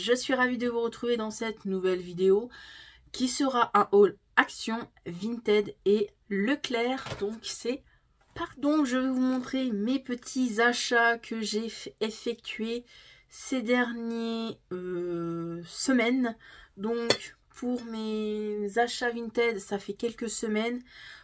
je suis ravie de vous retrouver dans cette nouvelle vidéo qui sera un haul Action, Vinted et Leclerc. Donc c'est pardon, je vais vous montrer mes petits achats que j'ai effectués ces dernières semaines. Donc pour mes achats Vinted, ça fait quelques semaines.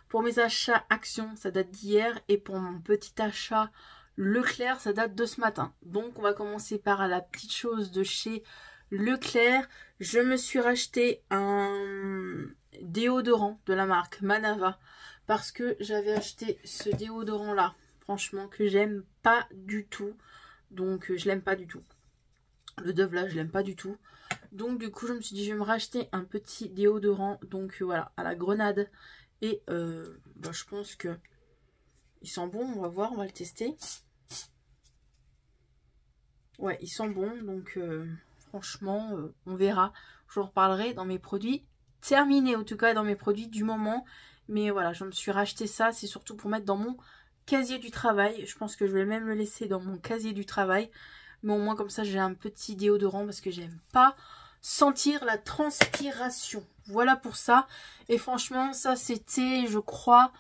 Pour mes achats Action, ça date d'hier. Et pour mon petit achat Leclerc, ça date de ce matin. Donc on va commencer par la petite chose de chez Leclerc. Je me suis racheté un déodorant de la marque Manava parce que j'avais acheté ce déodorant là, franchement, que j'aime pas du tout. Donc je l'aime pas du tout. Le Dove là, je l'aime pas du tout. Donc du coup je me suis dit je vais me racheter un petit déodorant. Donc voilà, à la grenade. Et je pense que il sent bon, on va voir, on va le tester. Ouais, il sent bon, donc franchement, on verra. Je vous reparlerai dans mes produits terminés, en tout cas dans mes produits du moment. Mais voilà, je me suis racheté ça, c'est surtout pour mettre dans mon casier du travail. Je pense que je vais même le laisser dans mon casier du travail. Mais au moins comme ça, j'ai un petit déodorant parce que j'aime pas sentir la transpiration. Voilà pour ça. Et franchement, ça c'était, je crois,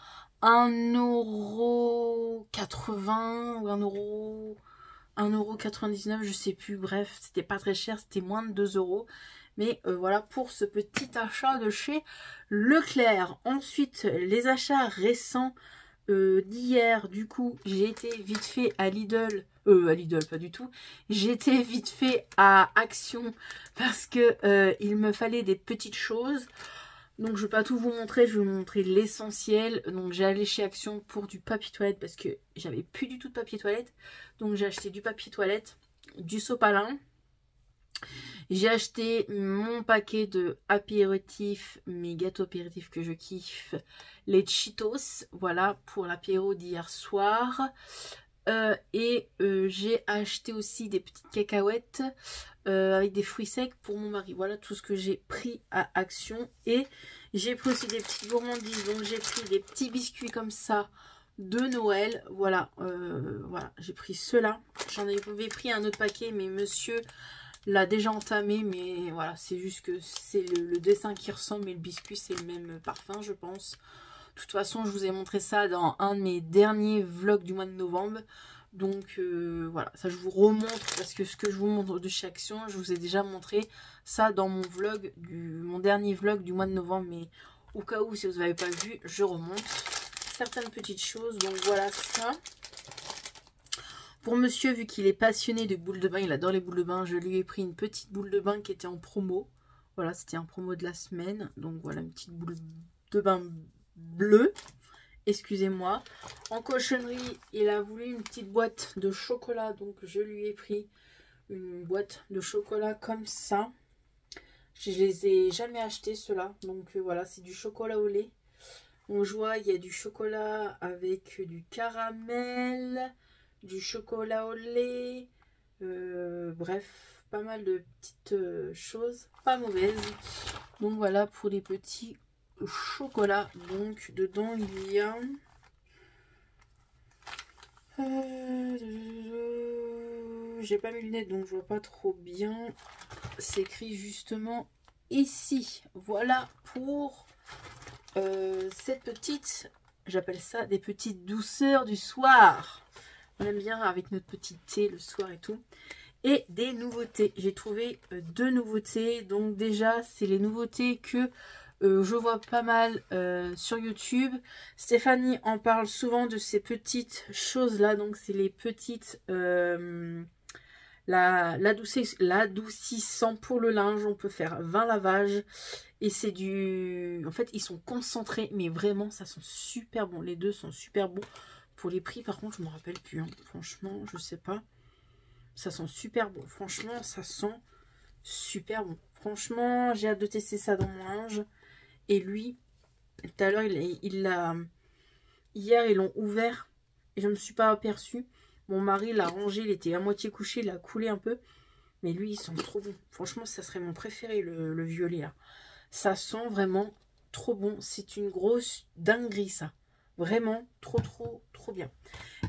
1,80 € ou 1,99 €, je sais plus. Bref, c'était pas très cher, c'était moins de 2 €. Mais voilà pour ce petit achat de chez Leclerc. Ensuite, les achats récents d'hier, du coup, j'ai été vite fait à Lidl. À Lidl, pas du tout. J'ai été vite fait à Action parce que il me fallait des petites choses. Donc je vais pas tout vous montrer, je vais vous montrer l'essentiel. Donc j'ai allé chez Action pour du papier toilette parce que j'avais plus du tout de papier toilette. Donc j'ai acheté du papier toilette, du sopalin. J'ai acheté mon paquet de apéritifs, mes gâteaux apéritifs que je kiffe, les Cheetos, voilà pour l'apéro d'hier soir. J'ai acheté aussi des petites cacahuètes avec des fruits secs pour mon mari. Voilà tout ce que j'ai pris à Action. Et j'ai pris aussi des petites gourmandises. Donc j'ai pris des petits biscuits comme ça de Noël. Voilà, j'ai pris ceux-là. J'en avais pris un autre paquet, mais monsieur l'a déjà entamé. Mais voilà, c'est juste que c'est le dessin qui ressemble, mais le biscuit c'est le même parfum, je pense. De toute façon, je vous ai montré ça dans un de mes derniers vlogs du mois de novembre. Donc voilà, ça je vous remontre parce que ce que je vous montre de chez Action, je vous ai déjà montré ça dans mon vlog, mon dernier vlog du mois de novembre. Mais au cas où, si vous n'avez pas vu, je remonte certaines petites choses. Donc voilà ça. Pour monsieur, vu qu'il est passionné de boules de bain, il adore les boules de bain, je lui ai pris une petite boule de bain qui était en promo. Voilà, c'était un promo de la semaine. Donc voilà, une petite boule de bain bleu, excusez-moi. En cochonnerie, il a voulu une petite boîte de chocolat, donc je lui ai pris une boîte de chocolat comme ça. Je les ai jamais achetés ceux-là, donc voilà, c'est du chocolat au lait. On voit, il y a du chocolat avec du caramel, du chocolat au lait, bref, pas mal de petites choses, pas mauvaises. Donc voilà pour les petits chocolat. Donc dedans il y a j'ai pas mes lunettes donc je vois pas trop bien, c'est écrit justement ici. Voilà pour cette petite, j'appelle ça des petites douceurs du soir. On aime bien avec notre petit thé le soir et tout. Et des nouveautés, j'ai trouvé deux nouveautés. Donc déjà c'est les nouveautés que je vois pas mal sur YouTube. Stéphanie en parle souvent de ces petites choses là. Donc c'est les petites l'adoucissant pour le linge. On peut faire 20 lavages. Et c'est du... En fait ils sont concentrés. Mais vraiment ça sent super bon. Les deux sont super bons. Pour les prix par contre je me rappelle plus. Hein. Franchement je sais pas. Ça sent super bon. Franchement ça sent super bon. Franchement j'ai hâte de tester ça dans mon linge. Et lui, tout à l'heure, hier, ils l'ont ouvert et je ne me suis pas aperçue. Mon mari l'a rangé, il était à moitié couché, il a coulé un peu. Mais lui, il sent trop bon. Franchement, ça serait mon préféré, le violet là. Ça sent vraiment trop bon. C'est une grosse dinguerie, ça. Vraiment, trop bien.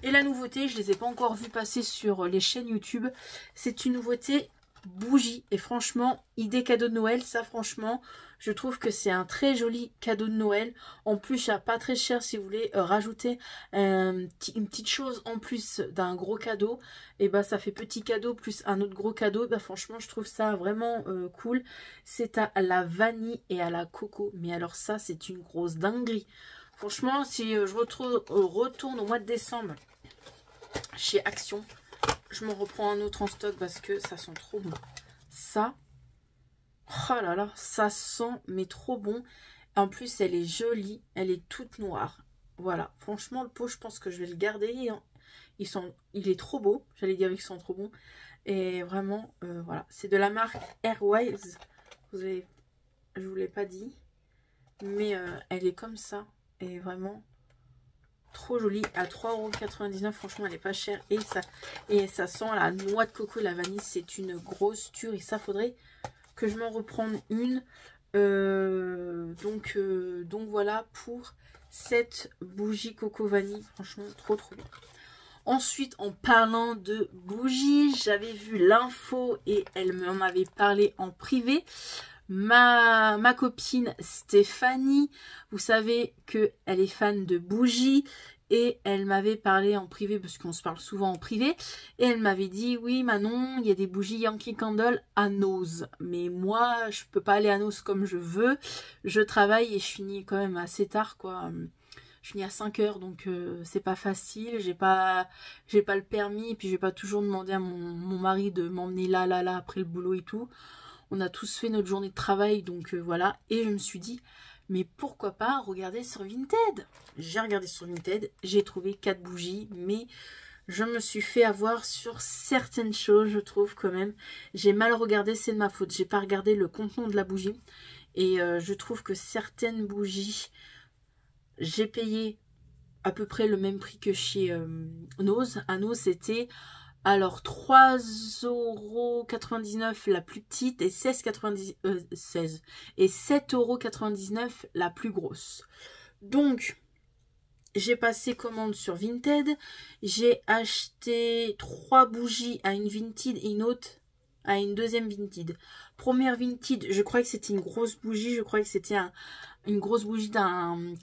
Et la nouveauté, je ne les ai pas encore vues passer sur les chaînes YouTube. C'est une nouveauté bougie. Et franchement, idée cadeau de Noël, ça franchement, je trouve que c'est un très joli cadeau de Noël. En plus, ça pas très cher si vous voulez rajouter une petite chose en plus d'un gros cadeau. Et bah ça fait petit cadeau plus un autre gros cadeau. Bah franchement, je trouve ça vraiment cool. C'est à la vanille et à la coco. Mais alors ça, c'est une grosse dinguerie. Franchement, si je retourne au mois de décembre chez Action, je m'en reprends un autre en stock parce que ça sent trop bon. Ça, oh là là, ça sent mais trop bon. En plus, elle est jolie, elle est toute noire. Voilà, franchement, le pot, je pense que je vais le garder. Il est trop beau, j'allais dire qu'ils sont trop bons. Et vraiment, voilà, c'est de la marque Airways. Je vous l'ai pas dit, mais elle est comme ça. Et vraiment trop jolie à 3,99 €. Franchement, elle est pas chère. Et ça sent la noix de coco, la vanille. C'est une grosse tuerie. Ça, faudrait que je m'en reprenne une. Donc voilà pour cette bougie coco vanille. Franchement, trop bien. Ensuite, en parlant de bougies, j'avais vu l'info et elle m'en avait parlé en privé. Ma copine Stéphanie, vous savez qu'elle est fan de bougies et elle m'avait parlé en privé, parce qu'on se parle souvent en privé, et elle m'avait dit, oui Manon, il y a des bougies Yankee Candle à Noz, mais moi je peux pas aller à Noz comme je veux, je travaille et je finis quand même assez tard quoi. Je finis à 5 h, donc c'est pas facile, j'ai pas le permis, et puis je vais pas toujours demander à mon mari de m'emmener là après le boulot et tout. On a tous fait notre journée de travail, donc voilà. Et je me suis dit, mais pourquoi pas regarder sur Vinted? J'ai regardé sur Vinted, j'ai trouvé 4 bougies, mais je me suis fait avoir sur certaines choses, je trouve quand même. J'ai mal regardé, c'est de ma faute. J'ai pas regardé le contenant de la bougie. Et je trouve que certaines bougies, j'ai payé à peu près le même prix que chez Noz. À Noz, c'était... alors 3,99 € la plus petite et 7,99 € la plus grosse. Donc j'ai passé commande sur Vinted. J'ai acheté 3 bougies à une Vinted et une autre à une deuxième Vinted. Première Vinted, je croyais que c'était une grosse bougie. Je croyais que c'était une grosse bougie d'un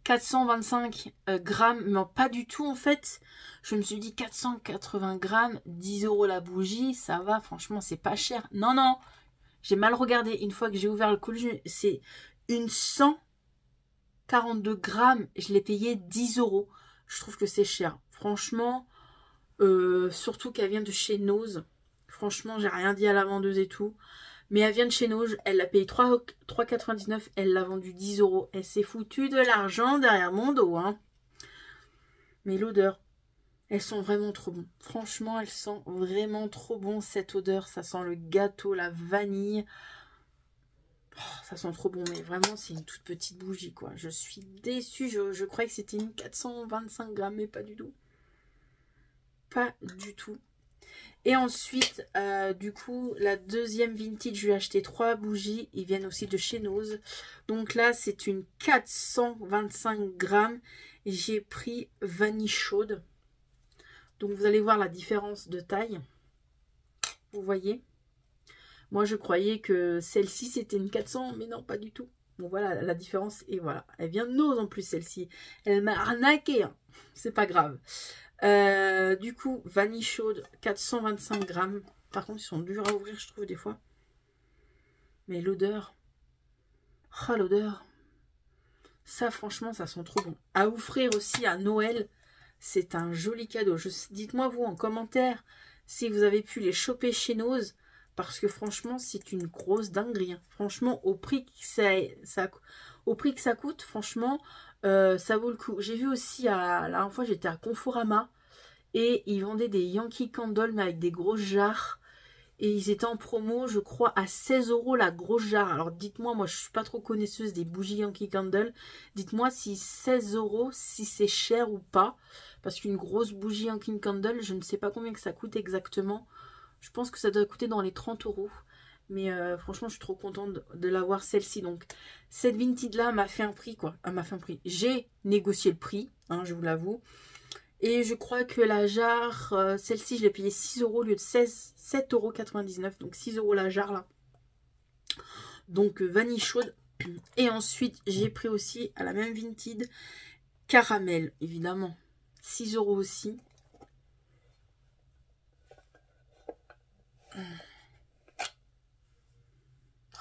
425 grammes, mais pas du tout en fait. Je me suis dit 480 grammes, 10 € la bougie, ça va, franchement c'est pas cher. Non, non, j'ai mal regardé. Une fois que j'ai ouvert le colis, c'est une 142 grammes, je l'ai payé 10 €. Je trouve que c'est cher. Franchement, surtout qu'elle vient de chez Noz. Franchement, j'ai rien dit à la vendeuse et tout. Mais elle vient de chez Noz, elle l'a payé 3,99 €, elle l'a vendu 10 €. Elle s'est foutue de l'argent derrière mon dos. Hein. Mais l'odeur, elles sont vraiment trop bonnes. Franchement, elles sentent vraiment trop bon cette odeur. Ça sent le gâteau, la vanille. Oh, ça sent trop bon, mais vraiment, c'est une toute petite bougie, quoi. Je suis déçue. Je croyais que c'était une 425 grammes, mais pas du tout. Pas du tout. Et ensuite, du coup, la deuxième Vintage, je lui ai acheté 3 bougies. Ils viennent aussi de chez Noz. Donc là, c'est une 425 grammes. J'ai pris vanille chaude. Donc vous allez voir la différence de taille. Vous voyez? Moi, je croyais que celle-ci, c'était une 400, mais non, pas du tout. Bon, voilà la différence. Et voilà, elle vient de Noz en plus, celle-ci. Elle m'a arnaqué. Hein. C'est pas grave. Du coup, vanille chaude, 425 grammes. Par contre, ils sont durs à ouvrir, je trouve, des fois. Mais l'odeur. Oh, l'odeur. Ça, franchement, ça sent trop bon. À offrir aussi à Noël. C'est un joli cadeau. Dites-moi, vous, en commentaire, si vous avez pu les choper chez Noz. Parce que, franchement, c'est une grosse dinguerie. Hein. Franchement, au prix que ça coûte, franchement... ça vaut le coup. J'ai vu aussi, la dernière fois, j'étais à Conforama et ils vendaient des Yankee Candle, mais avec des grosses jarres. Et ils étaient en promo, je crois, à 16 € la grosse jarre. Alors dites-moi, moi je suis pas trop connaisseuse des bougies Yankee Candle. Dites-moi si 16 €, si c'est cher ou pas. Parce qu'une grosse bougie Yankee Candle, je ne sais pas combien que ça coûte exactement. Je pense que ça doit coûter dans les 30 €. Mais franchement, je suis trop contente de l'avoir celle-ci. Donc, cette Vinted là m'a fait un prix, quoi. Elle m'a fait un prix. J'ai négocié le prix, hein, je vous l'avoue. Et je crois que la jarre, celle-ci, je l'ai payée 6 € au lieu de 7,99 €. Donc 6 € la jarre là. Donc vanille chaude. Et ensuite, j'ai pris aussi à la même Vinted caramel, évidemment. 6 € aussi.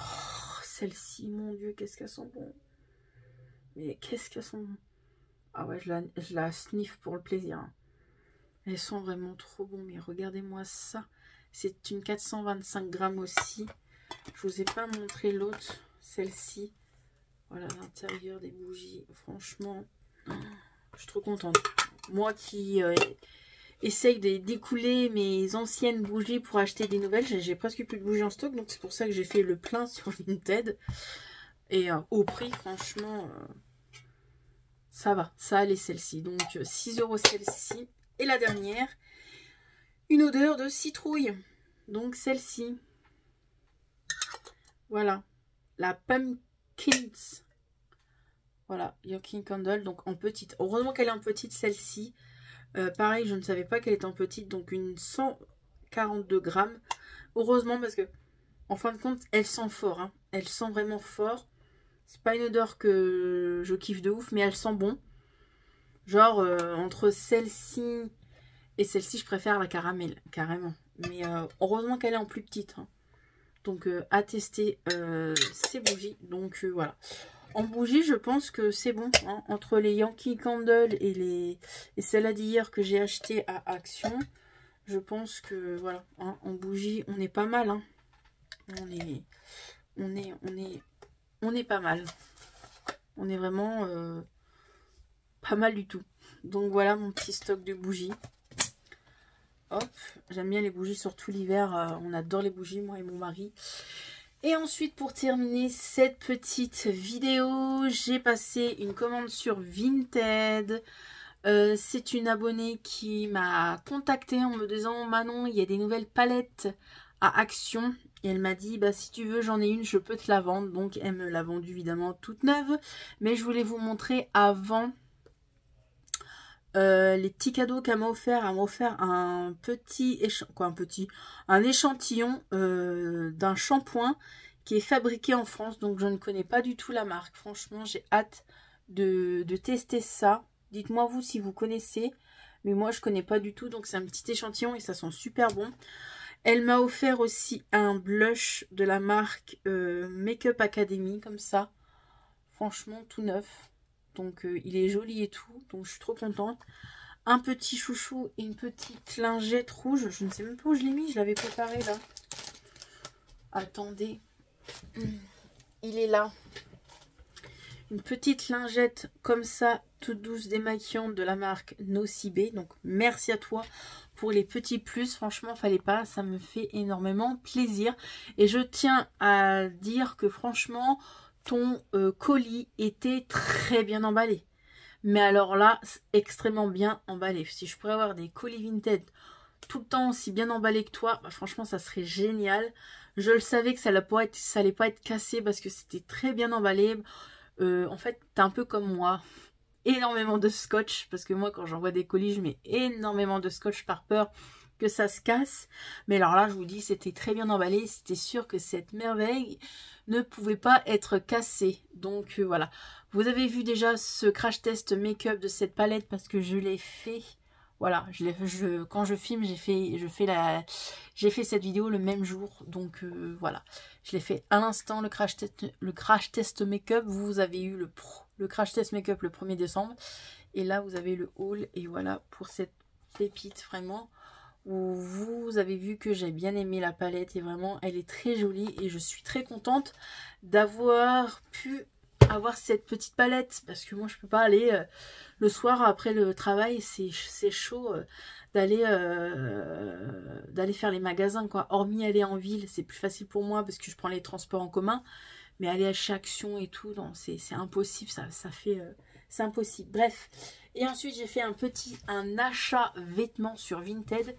Oh, celle-ci, mon Dieu, qu'est-ce qu'elles sont bon. Mais qu'est-ce qu'elles sont bon. Ah ouais, je la sniffe pour le plaisir. Elles sont vraiment trop bon. Mais regardez-moi ça. C'est une 425 grammes aussi. Je vous ai pas montré l'autre. Celle-ci. Voilà l'intérieur des bougies. Franchement, je suis trop contente. Moi qui essaye d'écouler mes anciennes bougies pour acheter des nouvelles. J'ai presque plus de bougies en stock. Donc c'est pour ça que j'ai fait le plein sur Vinted. Et au prix, franchement, ça va. Ça allait celle-ci. Donc 6 € celle-ci. Et la dernière, une odeur de citrouille. Donc celle-ci. Voilà. La Pumpkins. Voilà, Yankee Candle. Donc en petite. Heureusement qu'elle est en petite celle-ci. Pareil, je ne savais pas qu'elle était en petite. Donc une 142 grammes. Heureusement parce que, en fin de compte, elle sent fort. Hein. Elle sent vraiment fort. C'est pas une odeur que je kiffe de ouf. Mais elle sent bon. Genre, entre celle-ci et celle-ci, je préfère la caramel. Carrément. Mais heureusement qu'elle est en plus petite. Hein. Donc, à tester ces bougies. Donc, voilà. En bougie, je pense que c'est bon. Hein. Entre les Yankee Candle et celles-là d'hier que j'ai achetées à Action, je pense que, voilà. Hein, en bougie, on est pas mal. Hein. On est pas mal. On est vraiment pas mal du tout. Donc, voilà mon petit stock de bougies. Hop, j'aime bien les bougies, surtout l'hiver. On adore les bougies, moi et mon mari. Et ensuite, pour terminer cette petite vidéo, j'ai passé une commande sur Vinted. C'est une abonnée qui m'a contactée en me disant « Manon, il y a des nouvelles palettes à Action. » Et elle m'a dit bah, « Si tu veux, j'en ai une, je peux te la vendre. » Donc, elle me l'a vendue évidemment toute neuve. Mais je voulais vous montrer avant... les petits cadeaux qu'elle m'a offert. Elle m'a offert un petit échantillon d'un shampoing qui est fabriqué en France. Donc je ne connais pas du tout la marque. Franchement, j'ai hâte de tester ça. Dites-moi vous si vous connaissez. Mais moi je connais pas du tout. Donc c'est un petit échantillon et ça sent super bon. Elle m'a offert aussi un blush de la marque Make-up Academy. Comme ça. Franchement tout neuf. Donc il est joli et tout. Donc je suis trop contente. Un petit chouchou et une petite lingette rouge. Je ne sais même pas où je l'ai mis. Je l'avais préparé là. Attendez. Il est là. Une petite lingette comme ça. Toute douce démaquillante de la marque Nocibé. Donc merci à toi pour les petits plus. Franchement fallait pas. Ça me fait énormément plaisir. Et je tiens à dire que franchement... ton colis était très bien emballé. Mais alors là, extrêmement bien emballé. Si je pourrais avoir des colis Vinted tout le temps aussi bien emballés que toi, bah franchement, ça serait génial. Je le savais que ça allait pas être cassé parce que c'était très bien emballé. En fait, t'es un peu comme moi. Énormément de scotch. Parce que moi, quand j'envoie des colis, je mets énormément de scotch par peur que ça se casse. Mais alors là, je vous dis, c'était très bien emballé. C'était sûr que cette merveille ne pouvait pas être cassée. Donc voilà. Vous avez vu déjà ce crash test make-up de cette palette parce que je l'ai fait. Voilà, quand je filme, j'ai fait cette vidéo le même jour. Donc voilà, je l'ai fait à l'instant le crash test make-up. Vous avez eu le crash test make-up le 1er décembre. Et là, vous avez le haul. Et voilà pour cette pépite vraiment. Où vous avez vu que j'ai bien aimé la palette et vraiment elle est très jolie et je suis très contente d'avoir pu avoir cette petite palette parce que moi je peux pas aller le soir après le travail, c'est chaud d'aller faire les magasins quoi. Hormis aller en ville, c'est plus facile pour moi parce que je prends les transports en commun, mais aller chez Action et tout, c'est impossible, c'est impossible. Bref, et ensuite j'ai fait un achat vêtements sur Vinted.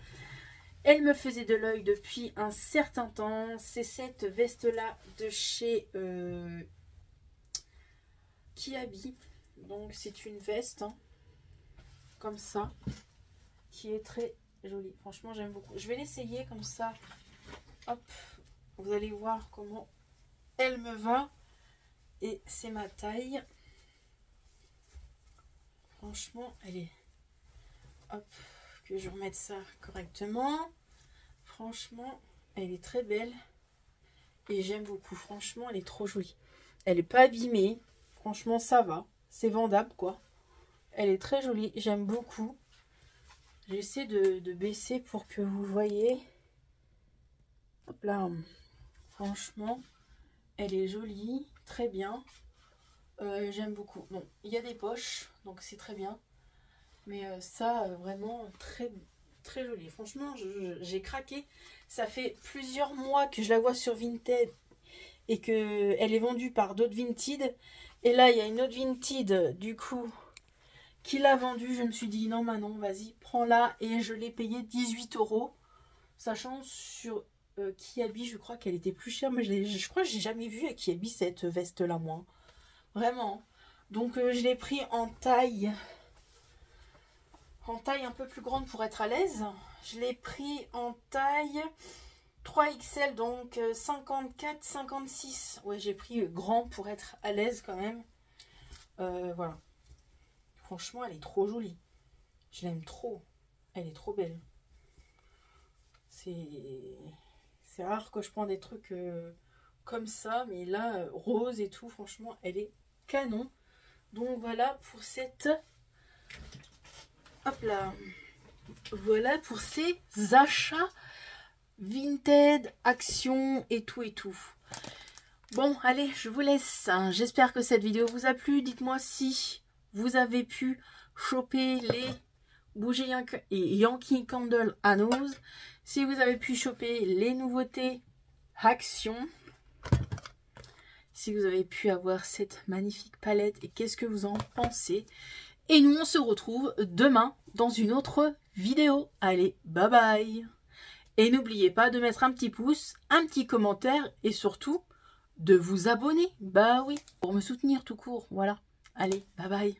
Elle me faisait de l'œil depuis un certain temps. C'est cette veste là de chez Kiabi. Donc c'est une veste hein, comme ça. qui est très jolie. Franchement, j'aime beaucoup. Je vais l'essayer comme ça. Hop, vous allez voir comment elle me va. Et c'est ma taille. Franchement, elle est... Hop, que je remette ça correctement. Franchement, elle est très belle. Et j'aime beaucoup. Franchement, elle est trop jolie. Elle n'est pas abîmée. Franchement, ça va. C'est vendable, quoi. Elle est très jolie. J'aime beaucoup. J'essaie de baisser pour que vous voyez. Hop là. Franchement, elle est jolie. Très bien. J'aime beaucoup. Bon, il y a des poches. Donc, c'est très bien. Mais ça, vraiment, très très jolie. Franchement, j'ai craqué. Ça fait plusieurs mois que je la vois sur Vinted. Et qu'elle est vendue par d'autres Vinted. Et là, il y a une autre Vinted, du coup, qui l'a vendue. Je me suis dit, non, Manon, vas-y, prends-la. Et je l'ai payée 18 €. Sachant sur Kiabi, je crois qu'elle était plus chère. Mais je crois que j'ai jamais vu à Kiabi cette veste-là, moi. Vraiment. Donc, je l'ai pris en taille un peu plus grande pour être à l'aise. Je l'ai pris en taille 3XL, donc 54-56. Ouais, j'ai pris grand pour être à l'aise quand même. Voilà. Franchement, elle est trop jolie. Je l'aime trop. Elle est trop belle. C'est rare que je prends des trucs comme ça. Mais là, rose et tout, franchement, elle est canon. Donc voilà pour cette... Hop là. Voilà pour ces achats Vinted, Action et tout et tout. Bon, allez, je vous laisse. J'espère que cette vidéo vous a plu. Dites-moi si vous avez pu choper les bougies Yankee Candle à Nose. Si vous avez pu choper les nouveautés Action. Si vous avez pu avoir cette magnifique palette et qu'est-ce que vous en pensez. Et nous, on se retrouve demain dans une autre vidéo. Allez, bye bye. Et n'oubliez pas de mettre un petit pouce, un petit commentaire et surtout de vous abonner. Bah oui, pour me soutenir tout court. Voilà. Allez, bye bye.